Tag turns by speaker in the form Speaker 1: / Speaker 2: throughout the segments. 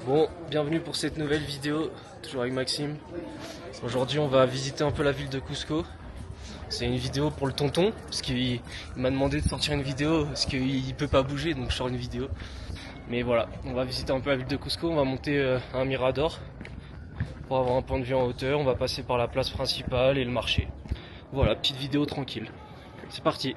Speaker 1: Bon, bienvenue pour cette nouvelle vidéo, toujours avec Maxime. Aujourd'hui on va visiter un peu la ville de Cusco. C'est une vidéo pour le tonton, parce qu'il m'a demandé de sortir une vidéo, parce qu'il peut pas bouger, donc je sors une vidéo. Mais voilà, on va visiter un peu la ville de Cusco, on va monter un mirador pour avoir un point de vue en hauteur. On va passer par la place principale et le marché. Voilà, petite vidéo tranquille. C'est parti.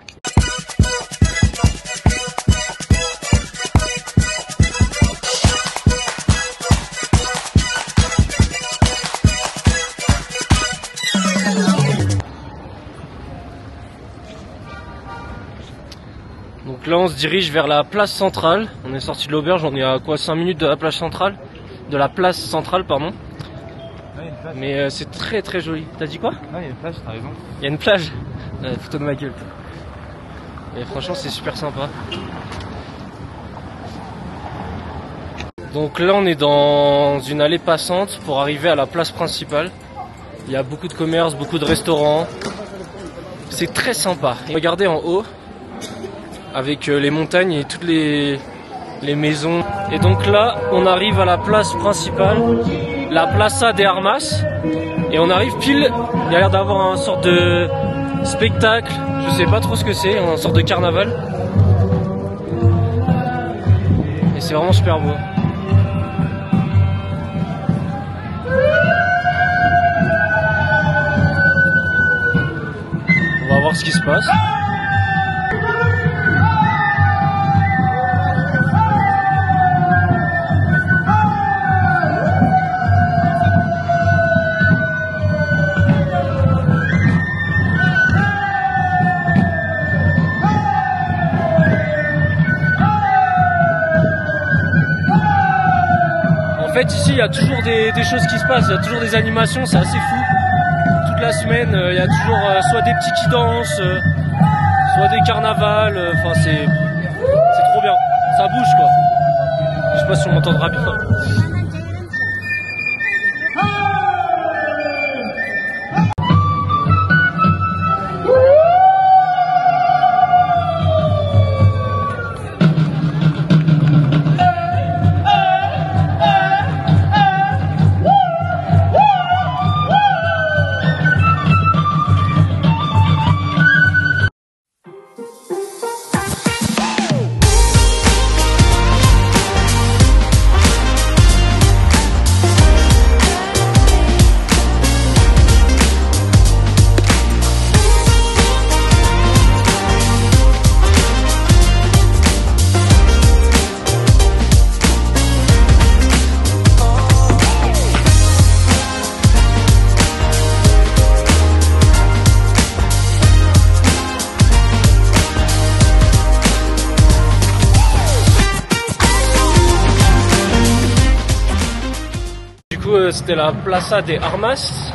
Speaker 1: Donc là on se dirige vers la place centrale. On est sorti de l'auberge, on est à quoi 5 minutes de la place centrale. De la place centrale pardon. Ouais, mais c'est très très joli. T'as dit quoi?
Speaker 2: Ah, il y a une plage, t'as raison.
Speaker 1: Il y a une plage. Photo de ma gueule. Et franchement c'est super sympa. Donc là on est dans une allée passante pour arriver à la place principale. Il y a beaucoup de commerces, beaucoup de restaurants. C'est très sympa. Et regardez en haut, avec les montagnes et toutes les maisons. Et donc là, on arrive à la place principale, la Plaza de Armas. Et on arrive pile, il y a l'air d'avoir un sorte de spectacle, je sais pas trop ce que c'est, une sorte de carnaval. Et c'est vraiment super beau. On va voir ce qui se passe. En fait ici il y a toujours des choses qui se passent, il y a toujours des animations, c'est assez fou. Toute la semaine il y a toujours soit des petits qui dansent, soit des carnavals, enfin c'est trop bien, ça bouge quoi. Je sais pas si on m'entendra bien. C'était la Plaza de Armas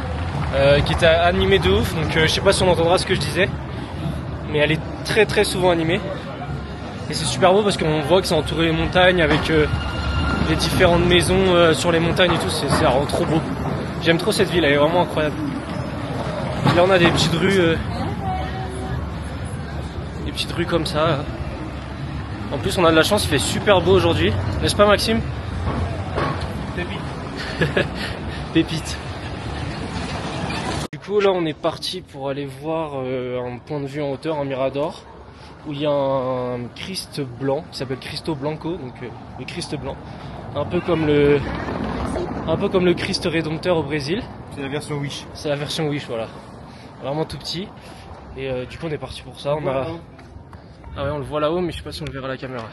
Speaker 1: qui était animée de ouf, donc je sais pas si on entendra ce que je disais, mais elle est très très souvent animée et c'est super beau parce qu'on voit que c'est entouré de montagnes avec les différentes maisons sur les montagnes et tout, c'est vraiment trop beau. J'aime trop cette ville, elle est vraiment incroyable. Et là on a des petites rues comme ça. En plus on a de la chance, il fait super beau aujourd'hui, n'est-ce pas Maxime? Pépite. Du coup là on est parti pour aller voir un point de vue en hauteur, un mirador, où il y a un Christ blanc qui s'appelle Cristo Blanco, donc le Christ blanc, un peu comme le Christ rédempteur au Brésil.
Speaker 2: C'est la version Wish.
Speaker 1: C'est la version Wish, voilà. Vraiment tout petit. Et du coup on est parti pour ça. On a... Ah ouais on le voit là-haut mais je sais pas si on le verra à la caméra.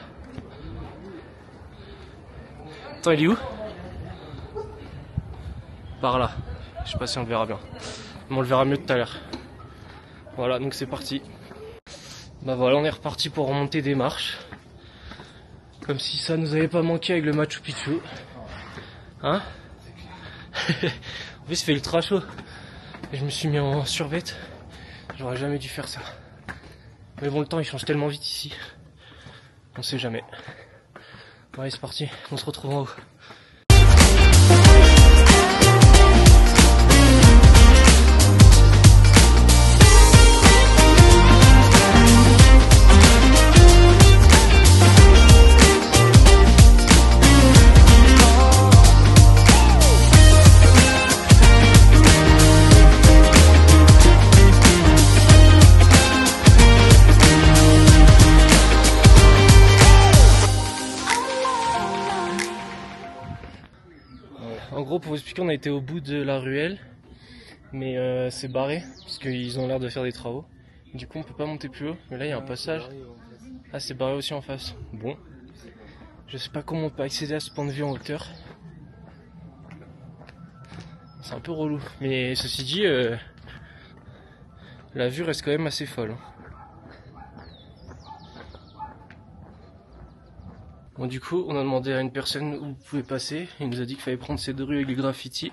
Speaker 1: Attends il est où? Par là, je sais pas si on le verra bien, mais on le verra mieux tout à l'heure. Voilà, donc c'est parti. Bah voilà, on est reparti pour remonter des marches, comme si ça nous avait pas manqué avec le Machu Picchu, hein. En plus il fait ultra chaud, et je me suis mis en survêt, j'aurais jamais dû faire ça. Mais bon, le temps il change tellement vite ici, on sait jamais. Bon, allez c'est parti, on se retrouve en haut. En gros, pour vous expliquer, on a été au bout de la ruelle, mais c'est barré, parce qu'ils ont l'air de faire des travaux. Du coup, on peut pas monter plus haut, mais là, il y a un passage. Ah, c'est barré aussi en face. Bon, je sais pas comment on peut accéder à ce point de vue en hauteur. C'est un peu relou, mais ceci dit, la vue reste quand même assez folle. Bon, du coup, on a demandé à une personne où vous pouvez passer. Il nous a dit qu'il fallait prendre cette rue avec les graffitis,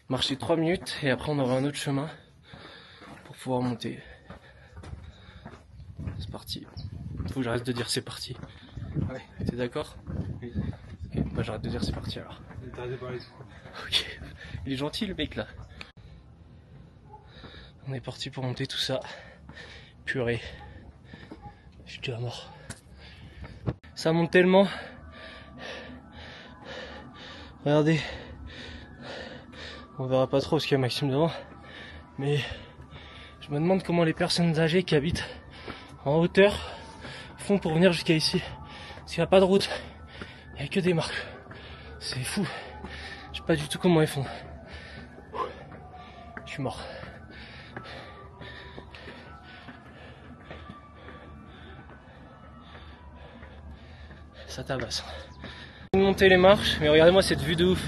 Speaker 1: marcher 3 minutes et après on aura un autre chemin pour pouvoir monter. C'est parti. Faut que j'arrête de dire c'est parti. Ouais. T'es d'accord? Oui. Ok, bah j'arrête de dire c'est parti alors. Ok. Il est gentil le mec là. On est parti pour monter tout ça. Purée. Je suis déjà mort. Ça monte tellement. Regardez. On verra pas trop parce qu'il y a Maxime devant. Mais je me demande comment les personnes âgées qui habitent en hauteur font pour venir jusqu'à ici. Parce qu'il n'y a pas de route. Il n'y a que des marches. C'est fou. Je sais pas du tout comment ils font. Je suis mort. Ça tabasse. Monter les marches, mais regardez-moi cette vue de ouf.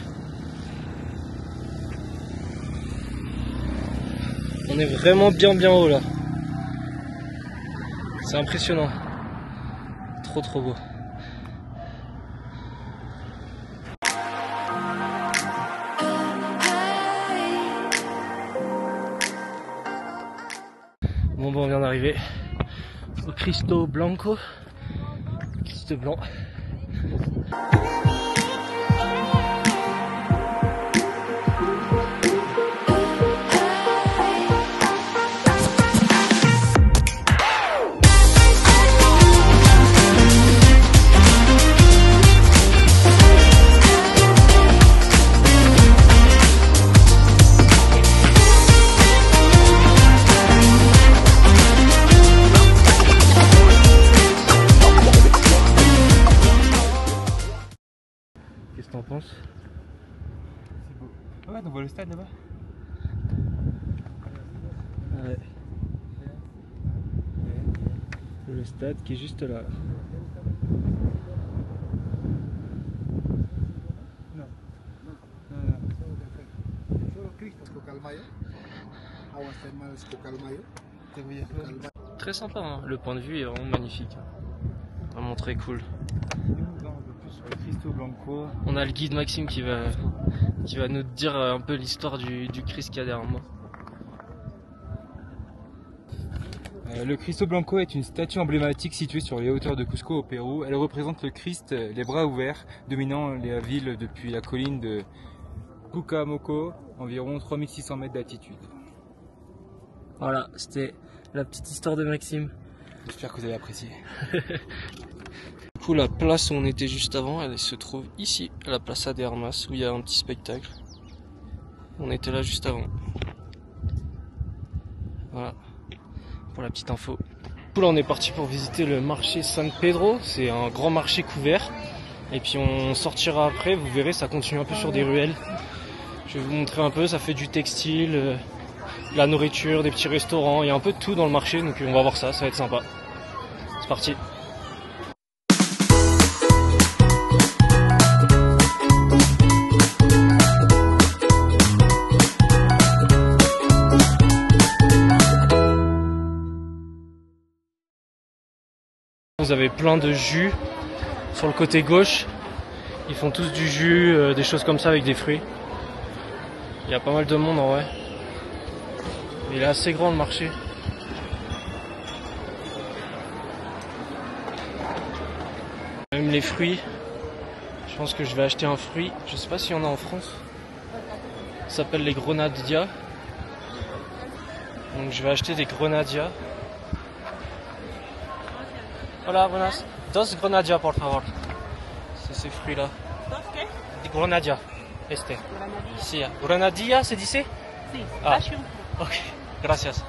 Speaker 1: On est vraiment bien haut là. C'est impressionnant. Trop beau. Bon, on vient d'arriver au Cristo Blanco. Christ blanc. Qu'est-ce que t'en penses?
Speaker 2: C'est beau. Ouais, on voit le stade là-bas.
Speaker 1: Ouais. Le stade qui est juste là.
Speaker 2: Non.
Speaker 1: Très sympa, hein. Le point de vue est vraiment magnifique. Vraiment très cool.
Speaker 2: Sur le Cristo Blanco.
Speaker 1: On a le guide Maxime qui va nous dire un peu l'histoire du Christ qu'il y a derrière moi.
Speaker 2: Le Cristo Blanco est une statue emblématique située sur les hauteurs de Cusco au Pérou. Elle représente le Christ, les bras ouverts, dominant la ville depuis la colline de Cucamoco, environ 3600 mètres d'altitude.
Speaker 1: Voilà, c'était la petite histoire de Maxime.
Speaker 2: J'espère que vous avez apprécié.
Speaker 1: Du coup, la place où on était juste avant, elle se trouve ici, à la Plaza de Armas, où il y a un petit spectacle. On était là juste avant. Voilà, pour la petite info. Du coup, là, on est parti pour visiter le marché San Pedro. C'est un grand marché couvert. Et puis on sortira après, vous verrez, ça continue un peu sur des ruelles. Je vais vous montrer un peu, ça fait du textile, de la nourriture, des petits restaurants. Il y a un peu de tout dans le marché, donc on va voir ça, ça va être sympa. C'est parti. Vous avez plein de jus sur le côté gauche. Ils font tous du jus, des choses comme ça avec des fruits. Il y a pas mal de monde en vrai. Il est assez grand le marché. Même les fruits. Je pense que je vais acheter un fruit. Je sais pas s'il y en a en France. Ça s'appelle les grenadias. Donc je vais acheter des grenadias. Hola, buenas. Dos grenadias, por favor. C'est ces fruits-là. Des grenadias. Este. Si, grenadilla, se dice?
Speaker 3: Sí,
Speaker 1: Ah.
Speaker 3: passion.
Speaker 1: Ok, gracias.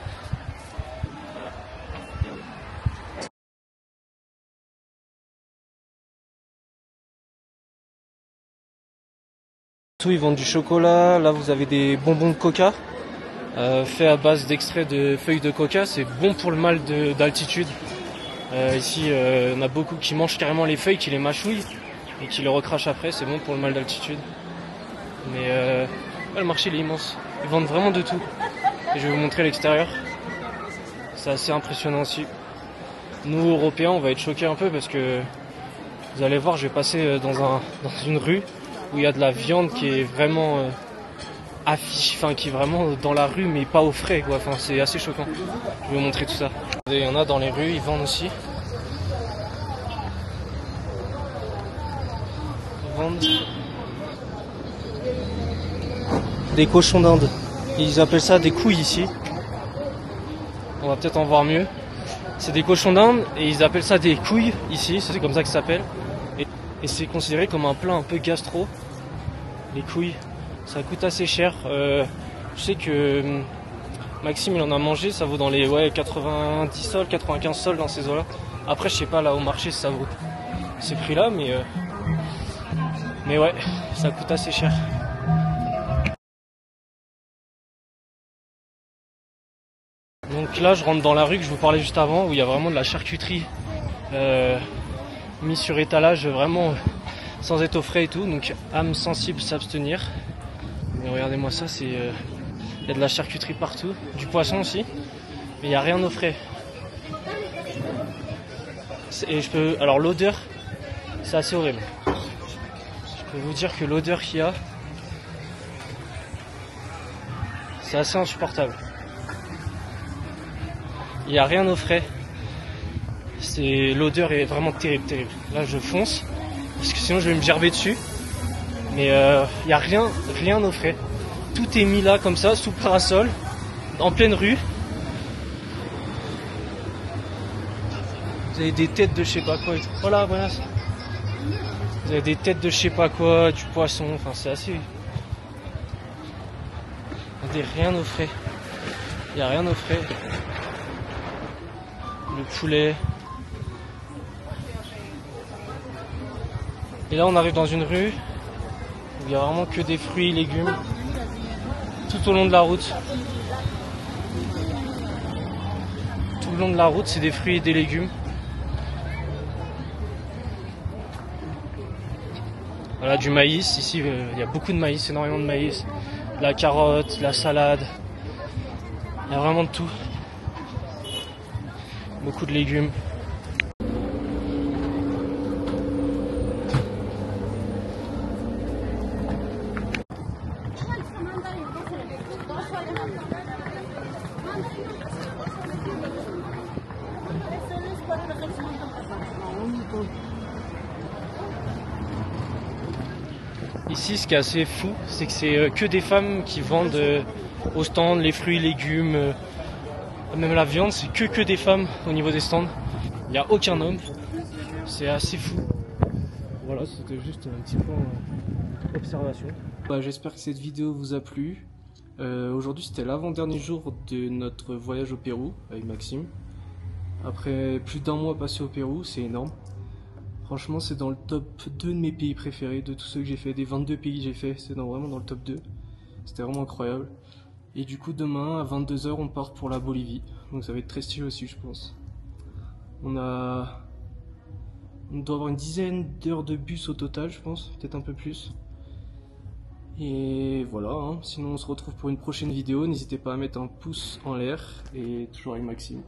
Speaker 1: Ils vendent du chocolat, là vous avez des bonbons de coca, faits à base d'extraits de feuilles de coca, c'est bon pour le mal d'altitude. Ici on a beaucoup qui mangent carrément les feuilles, qui les mâchouillent et qui les recrachent après, c'est bon pour le mal d'altitude. Mais le marché il est immense, ils vendent vraiment de tout. Et je vais vous montrer l'extérieur, c'est assez impressionnant aussi. Nous Européens on va être choqués un peu parce que vous allez voir, je vais passer dans une rue où il y a de la viande qui est vraiment qui est vraiment dans la rue mais pas au frais quoi. Enfin, c'est assez choquant. Je vais vous montrer tout ça. Il y en a dans les rues, ils vendent aussi. Ils vendent des cochons d'Inde. Ils appellent ça des couilles ici. On va peut-être en voir mieux. C'est des cochons d'Inde et ils appellent ça des couilles ici, c'est comme ça que ça s'appelle. Et c'est considéré comme un plat un peu gastro. Les couilles, ça coûte assez cher. Je sais que Maxime il en a mangé, ça vaut dans les 90 sols, 95 sols dans ces eaux-là. Après je sais pas là au marché si ça vaut ces prix-là, mais ouais, ça coûte assez cher. Donc là je rentre dans la rue que je vous parlais juste avant, où il y a vraiment de la charcuterie mise sur étalage, vraiment sans être au frais et tout, donc âme sensible s'abstenir. Mais regardez-moi ça, il y a de la charcuterie partout, du poisson aussi, mais il n'y a rien au frais. Et alors l'odeur, c'est assez horrible. Je peux vous dire que l'odeur qu'il y a, c'est assez insupportable. Il n'y a rien au frais. L'odeur est vraiment terrible, terrible. Là je fonce, parce que sinon je vais me gerber dessus. Mais il n'y a rien au frais. Tout est mis là comme ça, sous parasol, en pleine rue. Vous avez des têtes de je sais pas quoi et tout. Voilà. Vous avez des têtes de je sais pas quoi, du poisson, enfin c'est assez... Il n'y a rien au frais. Il n'y a rien au frais. Le poulet. Et là on arrive dans une rue où il n'y a vraiment que des fruits et légumes tout au long de la route. Tout le long de la route c'est des fruits et des légumes. Voilà, du maïs, ici il y a beaucoup de maïs, énormément de maïs. De la carotte, de la salade. Il y a vraiment de tout. Beaucoup de légumes. Ici, ce qui est assez fou, c'est que c'est que des femmes qui vendent au stand les fruits, légumes, même la viande, c'est que des femmes au niveau des stands. Il n'y a aucun homme. C'est assez fou. Voilà, c'était juste un petit point observation. J'espère que cette vidéo vous a plu. Aujourd'hui, c'était l'avant-dernier jour de notre voyage au Pérou avec Maxime. Après plus d'1 mois passé au Pérou, c'est énorme. Franchement, c'est dans le top 2 de mes pays préférés, de tous ceux que j'ai fait, des 22 pays que j'ai fait, c'est vraiment dans le top 2. C'était vraiment incroyable. Et du coup, demain, à 22 h, on part pour la Bolivie. Donc ça va être très stylé aussi, je pense. On doit avoir une dizaine d'heures de bus au total, je pense, peut-être un peu plus. Et voilà, hein. Sinon on se retrouve pour une prochaine vidéo. N'hésitez pas à mettre un pouce en l'air, et toujours avec Maxime.